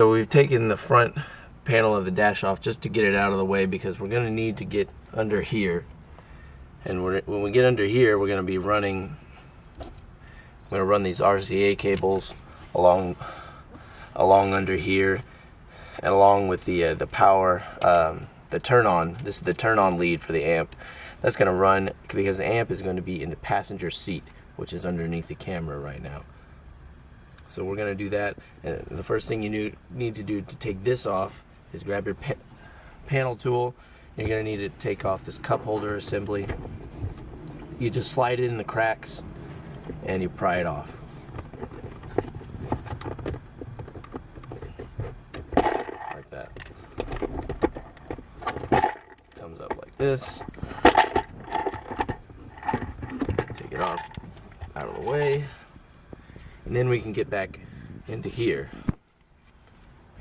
So we've taken the front panel of the dash off just to get it out of the way, because we're going to need to get under here. And when we get under here, we're going to be running, I'm going to run these RCA cables along under here, and along with the power, the turn on. This is the turn on lead for the amp. That's going to run, because the amp is going to be in the passenger seat, which is underneath the camera right now. So we're going to do that, and the first thing you need to do to take this off is grab your panel tool. You're going to need to take off this cup holder assembly. You just slide it in the cracks and you pry it off. Like that. Comes up like this. Take it off out of the way. And then we can get back into here.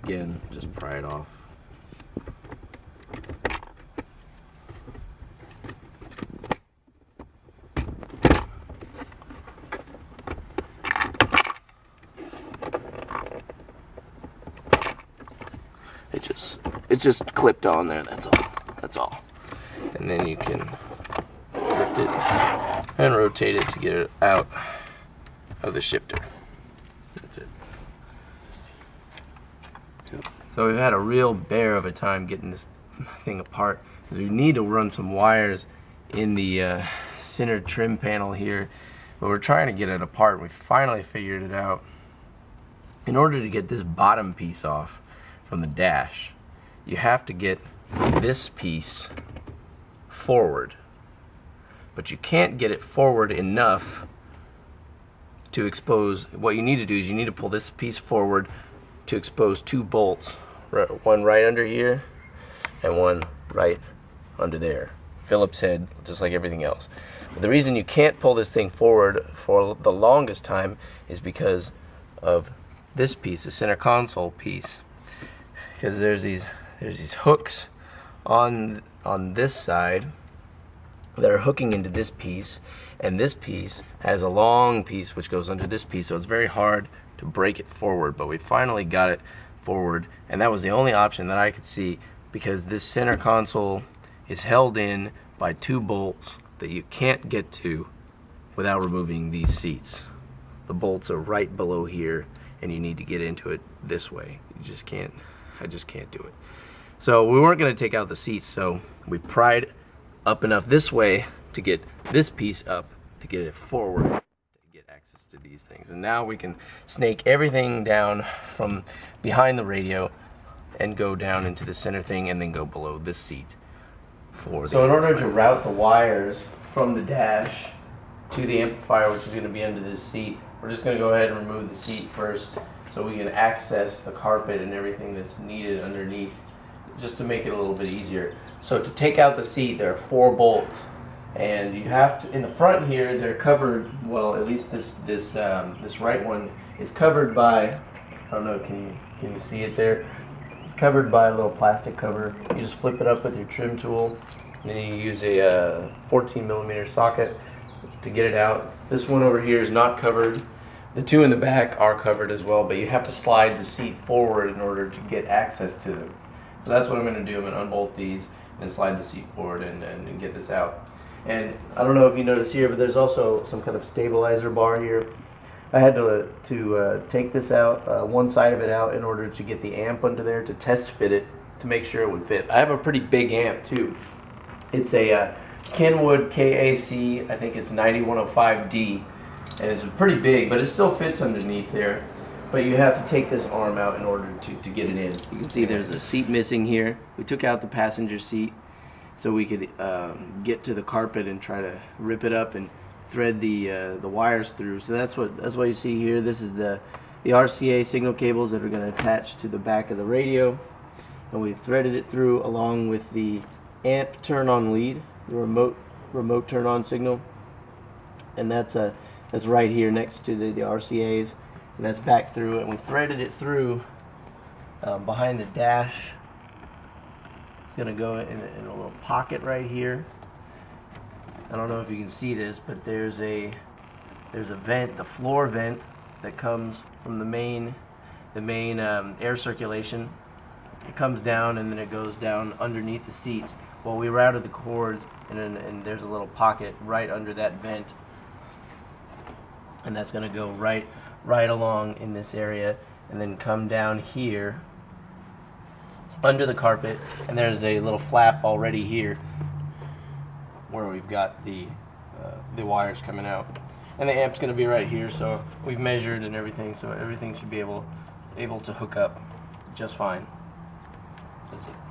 Again, just pry it off. It just clipped on there, that's all. And then you can lift it and rotate it to get it out of the shifter. That's it. So we've had a real bear of a time getting this thing apart, because we need to run some wires in the center trim panel here, but we're trying to get it apart. We finally figured it out. In order to get this bottom piece off from the dash, you have to get this piece forward, but you can't get it forward enough to expose. What you need to do is you need to pull this piece forward to expose two bolts, one right under here and one right under there. Phillips head, just like everything else. But the reason you can't pull this thing forward for the longest time is because of this piece, the center console piece, because there's these hooks on this side that are hooking into this piece, and this piece has a long piece which goes under this piece, so it's very hard to break it forward. But we finally got it forward, and that was the only option that I could see, because this center console is held in by two bolts that you can't get to without removing these seats. The bolts are right below here, and you need to get into it this way. You just can't. I just can't do it. So we weren't going to take out the seats, so we pried up enough this way to get this piece up, to get it forward, to get access to these things. And now we can snake everything down from behind the radio and go down into the center thing, and then go below this seat for the. So in order to route the wires from the dash to the amplifier, which is going to be under this seat, we're just going to go ahead and remove the seat first, so we can access the carpet and everything that's needed underneath, just to make it a little bit easier. So to take out the seat, there are 4 bolts, and you have to, in the front here, they're covered, well, at least this right one is covered by, I don't know, can you see it there? It's covered by a little plastic cover. You just flip it up with your trim tool, and then you use a 14mm socket to get it out. This one over here is not covered. The 2 in the back are covered as well, but you have to slide the seat forward in order to get access to them. So that's what I'm going to do. I'm going to unbolt these and slide the seat forward and get this out. And I don't know if you notice here, but there's also some kind of stabilizer bar here. I had to take this out, one side of it out, in order to get the amp under there, to test fit it, to make sure it would fit. I have a pretty big amp too. It's a Kenwood KAC, I think it's 9105D, and it's pretty big, but it still fits underneath there. But you have to take this arm out in order to get it in. You can see there's a seat missing here. We took out the passenger seat so we could get to the carpet and try to rip it up and thread the wires through. So that's what you see here. This is the RCA signal cables that are going to attach to the back of the radio, and we threaded it through along with the amp turn on lead, the remote turn on signal, and that's right here next to the RCAs. And that's back through, and we threaded it through behind the dash. It's going to go in a little pocket right here. I don't know if you can see this, but there's a vent, the floor vent, that comes from the main the main air circulation. It comes down and then it goes down underneath the seats. Well, we routed the cords, and there's a little pocket right under that vent, and that's going to go right along in this area, and then come down here under the carpet, and there's a little flap already here where we've got the wires coming out, and the amp's going to be right here. So we've measured and everything, so everything should be able to hook up just fine. That's it.